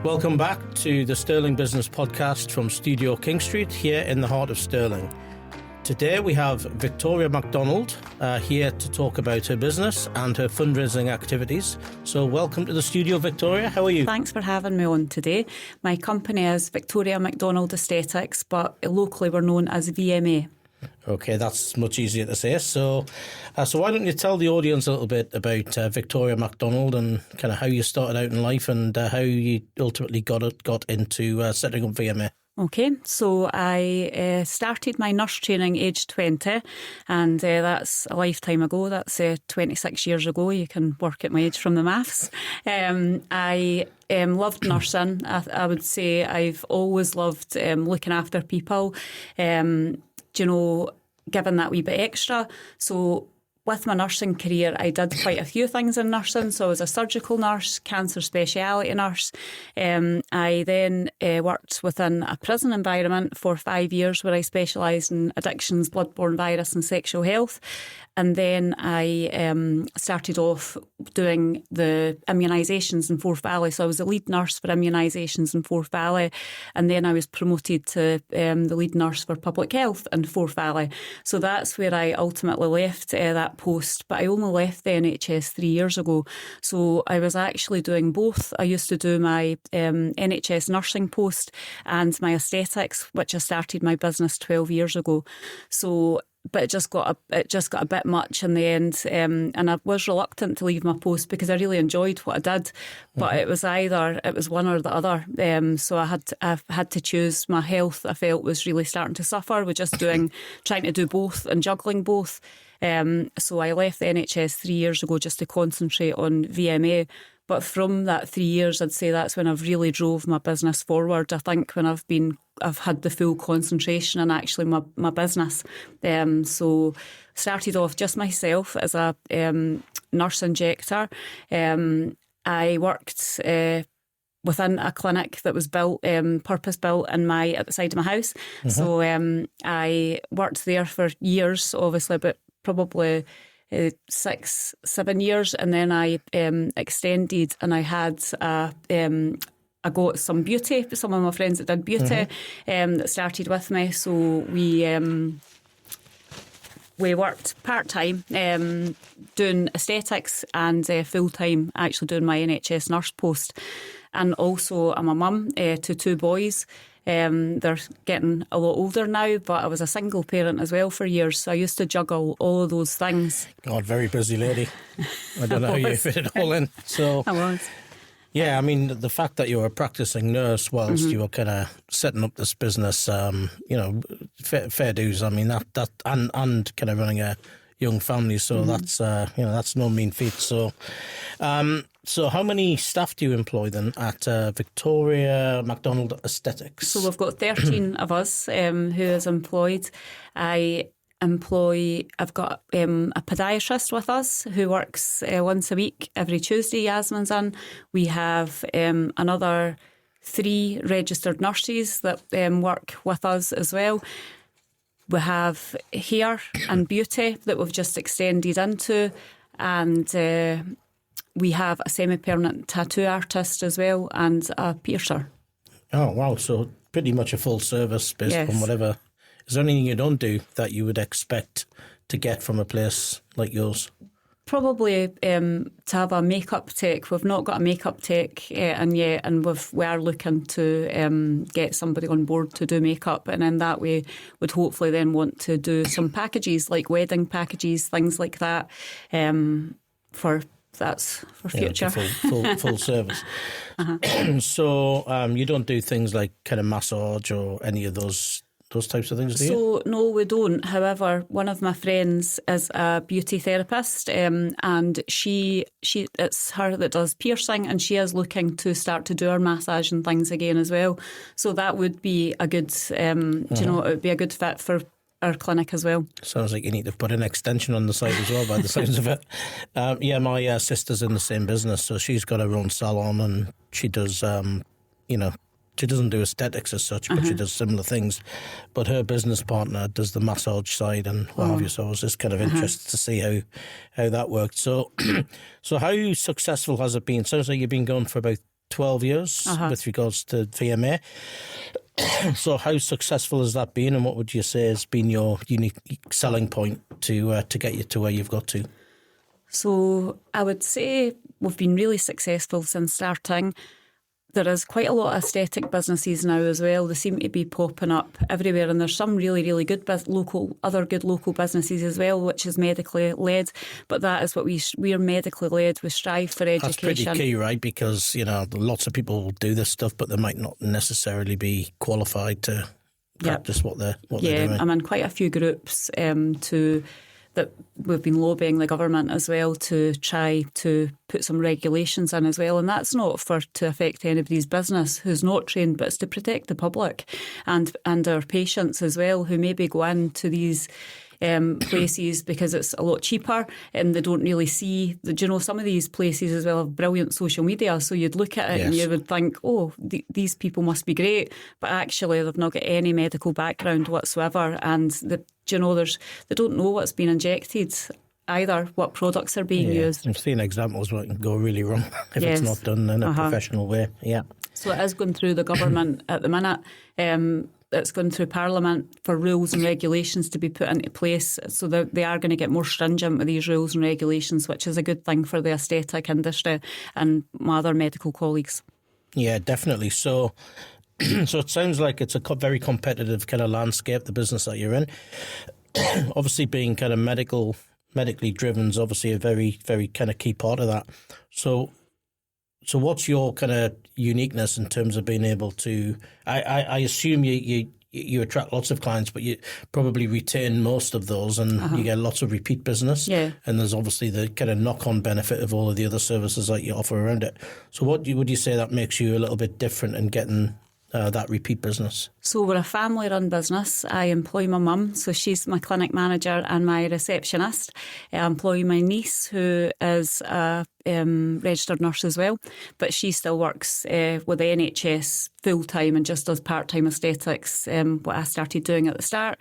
Welcome back to the Stirling Business Podcast from Studio King Street here in the heart of Stirling. Today we have Victoria MacDonald here to talk about her business and her fundraising activities. So welcome to the studio, Victoria. How are you? Thanks for having me on today. My company is Victoria MacDonald Aesthetics, but locally we're known as VMA. Okay, that's much easier to say. So why don't you tell the audience a little bit about Victoria MacDonald and kind of how you started out in life and how you ultimately got into setting up VMA? Okay, so I started my nurse training aged 20, and that's a lifetime ago. That's 26 years ago. You can work at my age from the maths. I loved nursing. I would say I've always loved looking after people, giving that wee bit extra. So with my nursing career, I did quite a few things in nursing. So I was a surgical nurse, cancer speciality nurse. I then worked within a prison environment for 5 years where I specialised in addictions, bloodborne virus and sexual health. And then I started off doing the immunisations in Forth Valley. So I was the lead nurse for immunisations in Forth Valley. And then I was promoted to the lead nurse for public health in Forth Valley. So that's where I ultimately left that post. But I only left the NHS 3 years ago. So I was actually doing both. I used to do my NHS nursing post and my aesthetics, which I started my business 12 years ago. But it just got a bit much in the end, and I was reluctant to leave my post because I really enjoyed what I did. But it was one or the other. So I had to choose. My health, I felt, was really starting to suffer with just trying to do both and juggling both. So I left the NHS 3 years ago just to concentrate on VMA. But from that 3 years, I'd say that's when I've really drove my business forward. I think when I've had the full concentration on actually my business. So started off just myself as a nurse injector. I worked within a clinic that was built, purpose-built at the side of my house. Mm-hmm. So I worked there for years, obviously, but probably 6-7 years, and then I extended, and I had I got some beauty. Some of my friends that did beauty that started with me. So we worked part-time doing aesthetics and full-time actually doing my NHS nurse post. And also I'm a mum to 2 boys. They're getting a lot older now, but I was a single parent as well for years. So I used to juggle all of those things. God, very busy lady. I don't know how you fit it all in. So I was. Yeah, I mean, the fact that you were a practicing nurse whilst you were kind of setting up this business, fair dues. I mean, that and kind of running a young family, so that's no mean feat. So, so how many staff do you employ then at Victoria MacDonald Aesthetics? So we've got 13 of us who is employed. I've got a podiatrist with us who works once a week, every Tuesday. Yasmin's in. We have another 3 registered nurses that work with us as well. We have hair and beauty that we've just extended into, and we have a semi-permanent tattoo artist as well and a piercer. Oh, wow. So pretty much a full service based on whatever. Is there anything you don't do that you would expect to get from a place like yours? Probably to have a makeup tech. We've not got a makeup tech in yet, and we are looking to get somebody on board to do makeup, and in that way would hopefully then want to do some packages like wedding packages, things like that, for future. Full service. So you don't do things like kind of massage or any of those types of things, do you? So, no, we don't. However, one of my friends is a beauty therapist, and it's her that does piercing, and she is looking to start to do her massage and things again as well. So that would be a good, it would be a good fit for our clinic as well. Sounds like you need to put an extension on the site as well, by the sounds of it. My sister's in the same business, so she's got her own salon, and she does, she doesn't do aesthetics as such, but she does similar things. But her business partner does the massage side and what have you. So I was just kind of interested to see how that worked. So, so how successful has it been? Sounds like you've been going for about 12 years with regards to VMA. So how successful has that been, and what would you say has been your unique selling point to get you to where you've got to? So I would say we've been really successful since starting. There is quite a lot of aesthetic businesses now as well. They seem to be popping up everywhere, and there's some really, really good other good local businesses as well, which is medically led. But that is what we're medically led. We strive for education. That's pretty key, right? Because lots of people do this stuff, but they might not necessarily be qualified to practice what they're doing. Yeah, I'm in quite a few groups that we've been lobbying the government as well to try to put some regulations in as well. And that's not to affect anybody's business who's not trained, but it's to protect the public and our patients as well, who maybe go into these places because it's a lot cheaper and they don't really see some of these places as well have brilliant social media, so you'd look at it and you would think, these people must be great, but actually they've not got any medical background whatsoever, and they don't know what's been injected either, what products are being used. I've seen examples where it can go really wrong if it's not done in a professional way. So it is going through the government at the minute. It's going through Parliament for rules and regulations to be put into place, so that they are going to get more stringent with these rules and regulations, which is a good thing for the aesthetic industry and my other medical colleagues. Yeah, definitely. So it sounds like it's a very competitive kind of landscape, the business that you're in. Obviously being kind of medically driven is obviously a very, very kind of key part of that. So what's your kind of uniqueness in terms of being able to? I assume you attract lots of clients, but you probably retain most of those, and you get lots of repeat business. Yeah. And there's obviously the kind of knock-on benefit of all of the other services that you offer around it. So would you say that makes you a little bit different in getting that repeat business? So we're a family-run business. I employ my mum, so she's my clinic manager and my receptionist. I employ my niece, who is a registered nurse as well, but she still works with the NHS full-time and just does part-time aesthetics, what I started doing at the start.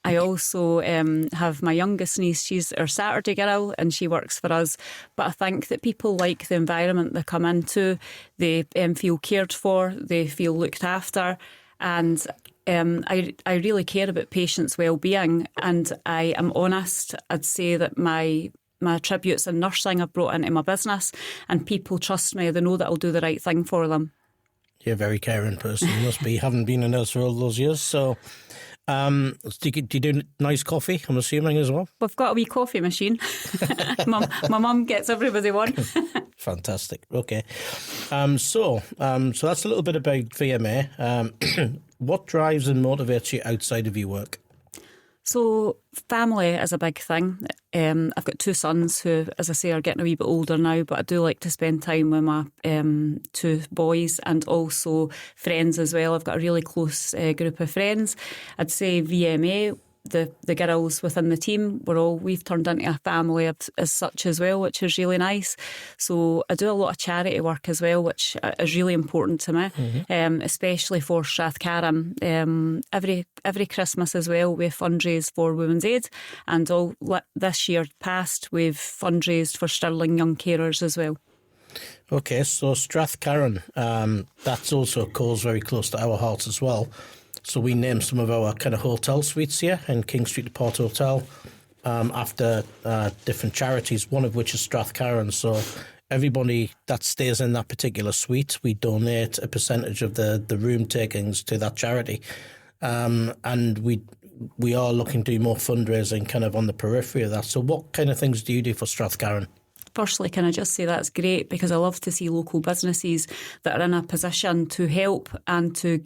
I also have my youngest niece. She's our Saturday girl and she works for us. But I think that people like the environment they come into. They feel cared for, they feel looked after, and I really care about patients' well-being, and I am honest. I'd say that my attributes in nursing I've brought into my business, and people trust me. They know that I'll do the right thing for them. You're a very caring person. You must be. You haven't been a nurse for all those years, so... do you do nice coffee, I'm assuming, as well? We've got a wee coffee machine. My mum gets everybody one. Fantastic. Okay. So that's a little bit about VMA. What drives and motivates you outside of your work? So family is a big thing. I've got two sons who, as I say, are getting a wee bit older now, but I do like to spend time with my two boys, and also friends as well. I've got a really close group of friends. I'd say VMA, the girls within the team, we've turned into a family as such as well, which is really nice. So I do a lot of charity work as well, which is really important to me, especially for Strathcarron. Every Christmas as well, we fundraise for Women's Aid, and this year past we've fundraised for Stirling young carers as well. Okay, so Strathcarron, that's also a cause very close to our hearts as well. So we named some of our kind of hotel suites here in King Street Depart Hotel after different charities, one of which is Strathcarron. So everybody that stays in that particular suite, we donate a percentage of the room takings to that charity. And we are looking to do more fundraising kind of on the periphery of that. So what kind of things do you do for Strathcarron? Firstly, can I just say that's great, because I love to see local businesses that are in a position to help and to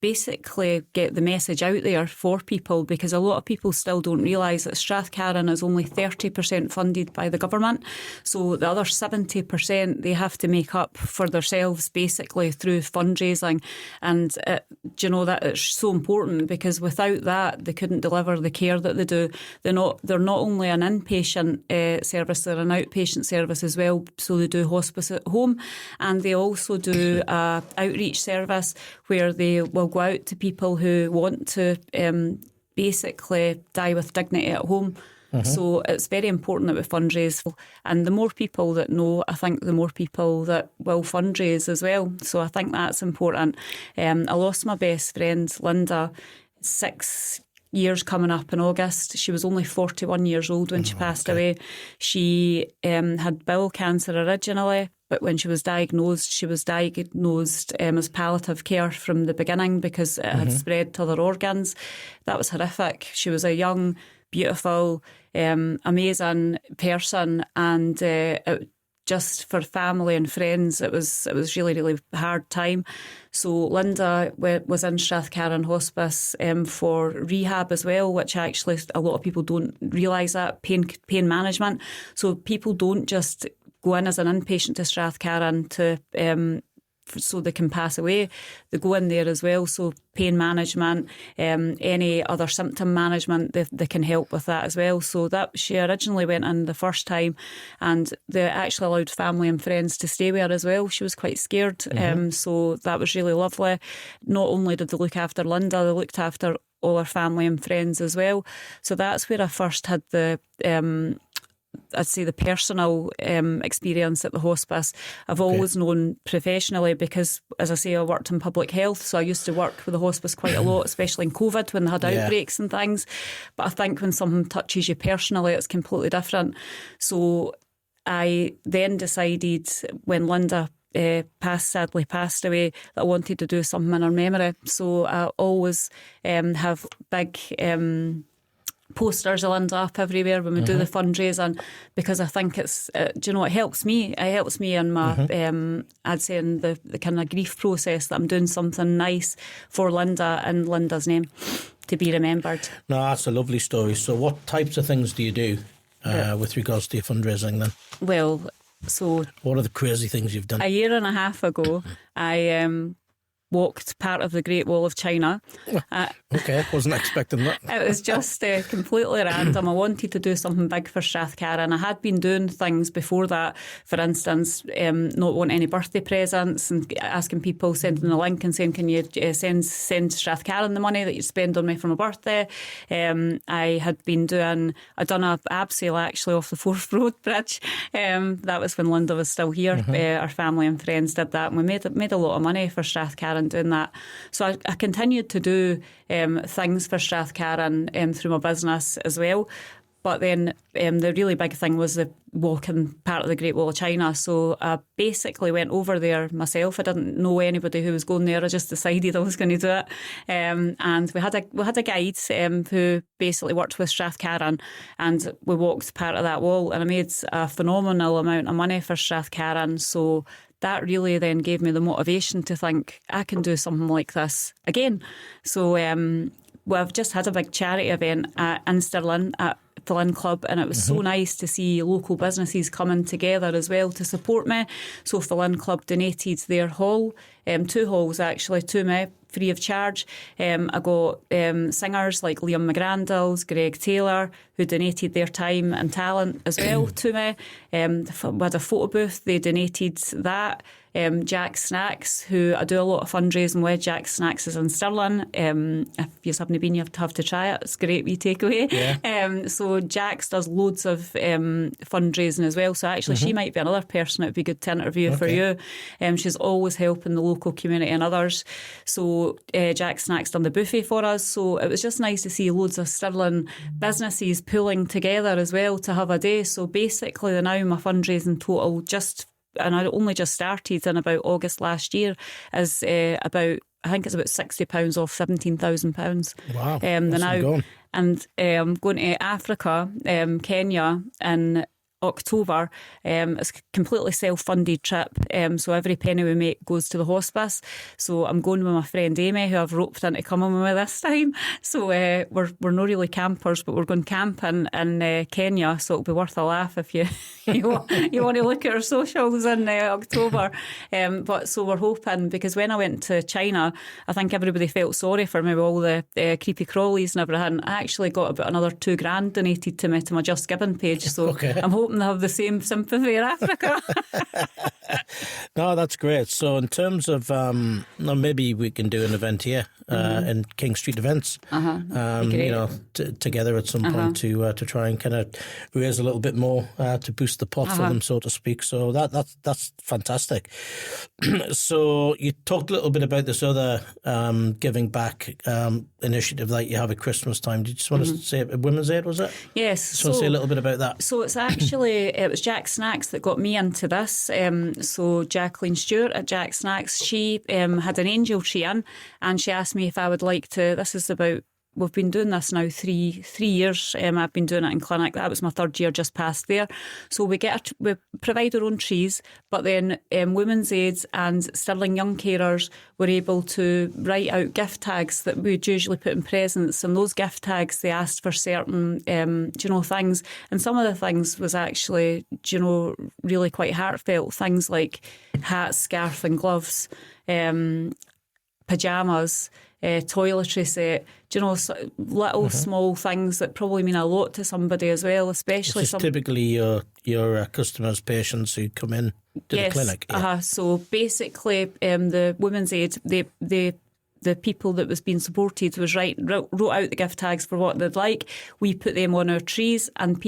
basically get the message out there for people, because a lot of people still don't realise that Strathcarron is only 30% funded by the government. So the other 70% they have to make up for themselves basically through fundraising. And that is so important, because without that they couldn't deliver the care that they do. They're not only an inpatient service, they're an outpatient service as well. So they do hospice at home, and they also do outreach service where they will go out to people who want to basically die with dignity at home. So it's very important that we fundraise. And the more people that know, I think the more people that will fundraise as well. So I think that's important. I lost my best friend, Linda, 6 years coming up in August. She was only 41 years old when she passed away. She had bowel cancer originally, but when she was diagnosed as palliative care from the beginning because it had spread to other organs. That was horrific. She was a young, beautiful, amazing person, and just for family and friends, it was really, really hard time. So Linda was in Strathcarron Hospice for rehab as well, which actually a lot of people don't realise that, pain management. So people don't just go in as an inpatient to Strathcarron so they can pass away. They go in there as well. So pain management, any other symptom management, they can help with that as well. So that she originally went in the first time, and they actually allowed family and friends to stay with her as well. She was quite scared. So that was really lovely. Not only did they look after Linda, they looked after all her family and friends as well. So that's where I first had the I'd say the personal experience at the hospice. I've always known professionally because, as I say, I worked in public health, so I used to work with the hospice quite a lot, especially in COVID when they had outbreaks and things. But I think when something touches you personally, it's completely different. So I then decided when Linda sadly passed away, that I wanted to do something in her memory. So I always have big posters of Linda up everywhere when we do the fundraising, because I think it's, do you know, it helps me. It helps me in my, I'd say in the kind of grief process, that I'm doing something nice for Linda in Linda's name to be remembered. No, that's a lovely story. So what types of things do you do with regards to your fundraising then? Well, so... What are the crazy things you've done? A year and a half ago, I walked part of the Great Wall of China. Okay, wasn't expecting that. It was just completely random. I wanted to do something big for Strathcarron. I had been doing things before that, for instance, not wanting any birthday presents and asking people, sending the link and saying, can you send Strathcarron the money that you spend on me for my birthday? I had been I'd done a abseil actually off the Forth Road Bridge. That was when Linda was still here. Our family and friends did that, and we made a lot of money for Strathcarron doing that. So I continued to do things for Strathcarron through my business as well. But then the really big thing was the walking part of the Great Wall of China. So I basically went over there myself. I didn't know anybody who was going there. I just decided I was going to do it. And we had a guide who basically worked with Strathcarron, and we walked part of that wall, and I made a phenomenal amount of money for Strathcarron. So that really then gave me the motivation to think I can do something like this again. So I've just had a big charity event in Stirling at the Lynn Club, and it was so nice to see local businesses coming together as well to support me. So if the Lynn Club donated their hall, 2 halls actually, to me, free of charge. I got singers like Liam McGrandles, Greg Taylor, who donated their time and talent as well to me. We had a photo booth, they donated that. Jack Snacks, who I do a lot of fundraising with. Jack Snacks is in Stirling. If you haven't been, you have to try it. It's a great wee takeaway. Yeah. So Jax does loads of fundraising as well. So actually she might be another person that would be good to interview for you. She's always helping the local community and others. So Jack Snacks done the buffet for us. So it was just nice to see loads of Stirling businesses pulling together as well to have a day. So basically now my fundraising total and I only just started in about August last year, is about, I think it's about £60 off £17,000. Wow. Now, and I'm going to Africa, Kenya in October. It's a completely self-funded trip, so every penny we make goes to the hospice. So I'm going with my friend Amy, who I've roped into coming with me this time. So we're not really campers, but we're going camping in Kenya, so it'll be worth a laugh if you want to look at our socials in October. But so we're hoping, because when I went to China, I think everybody felt sorry for me with all the creepy crawlies and everything. I actually got about another £2,000 donated to me to my Just Giving page, so I'm hoping hoping they have the same sympathy in Africa. No, that's great. So in terms of, maybe we can do an event here in King Street Events, together at some point to try and kind of raise a little bit more to boost the pot for them, so to speak. So that's fantastic. So you talked a little bit about this other giving back initiative that you have at Christmas time. Did you just want to say Women's Aid, was it? Yes. Just want to say a little bit about that. So it's actually, it was Jack Snacks that got me into this. So Jacqueline Stewart at Jack Snacks, she had an angel tree in, and she asked me if I would like to, this is about, we've been doing this now 3 years. I've been doing it in clinic. That was my 3rd year just past there. So we provide our own trees, but then Women's Aid and Stirling Young Carers were able to write out gift tags that we'd usually put in presents. And those gift tags, they asked for certain, things. And some of the things was actually, really quite heartfelt. Things like hats, scarf and gloves, pyjamas, toiletry set, little small things that probably mean a lot to somebody as well, especially typically your customers, patients who come in to the clinic. Yeah. So basically, the Women's Aid, the people that was being supported wrote out the gift tags for what they'd like. We put them on our trees, and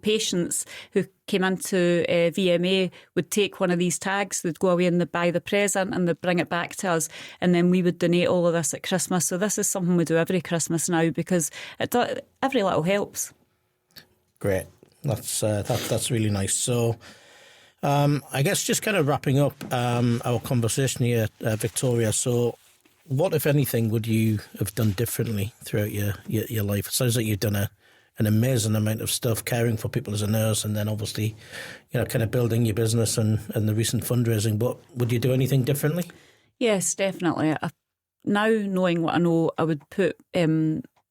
patients who came into VMA would take one of these tags, they'd go away and buy the present and they'd bring it back to us, and then we would donate all of this at Christmas. So this is something we do every Christmas now, because every little helps. Great. That's really nice. So I guess just kind of wrapping up our conversation here, Victoria, so what, if anything, would you have done differently throughout your life? It sounds like you've done an amazing amount of stuff, caring for people as a nurse, and then obviously, kind of building your business and the recent fundraising. But would you do anything differently? Yes, definitely. Now, knowing what I know, I would put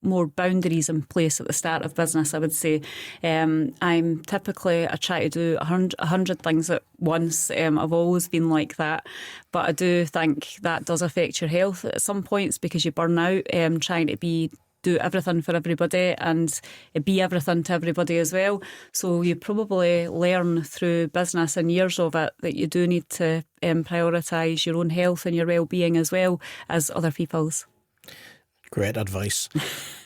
more boundaries in place at the start of business, I would say. I try to do 100 things at once. I've always been like that, but I do think that does affect your health at some points, because you burn out trying to do everything for everybody and be everything to everybody as well. So you probably learn through business and years of it that you do need to prioritise your own health and your well-being as well as other people's. Great advice.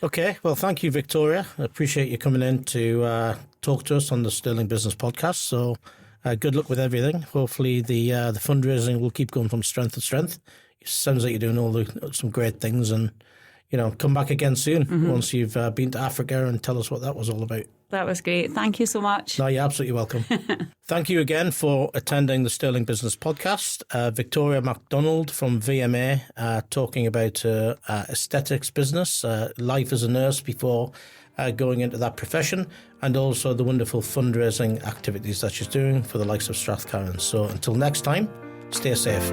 Okay, well, thank you, Victoria. I appreciate you coming in to talk to us on the Stirling Business Podcast. So good luck with everything. Hopefully the fundraising will keep going from strength to strength. It sounds like you're doing some great things, and come back again soon once you've been to Africa, and tell us what that was all about. That was great. Thank you so much. No, you're absolutely welcome. Thank you again for attending the Stirling Business Podcast. Victoria MacDonald from VMA talking about aesthetics business, life as a nurse before going into that profession, and also the wonderful fundraising activities that she's doing for the likes of Strathcarron. So until next time, stay safe.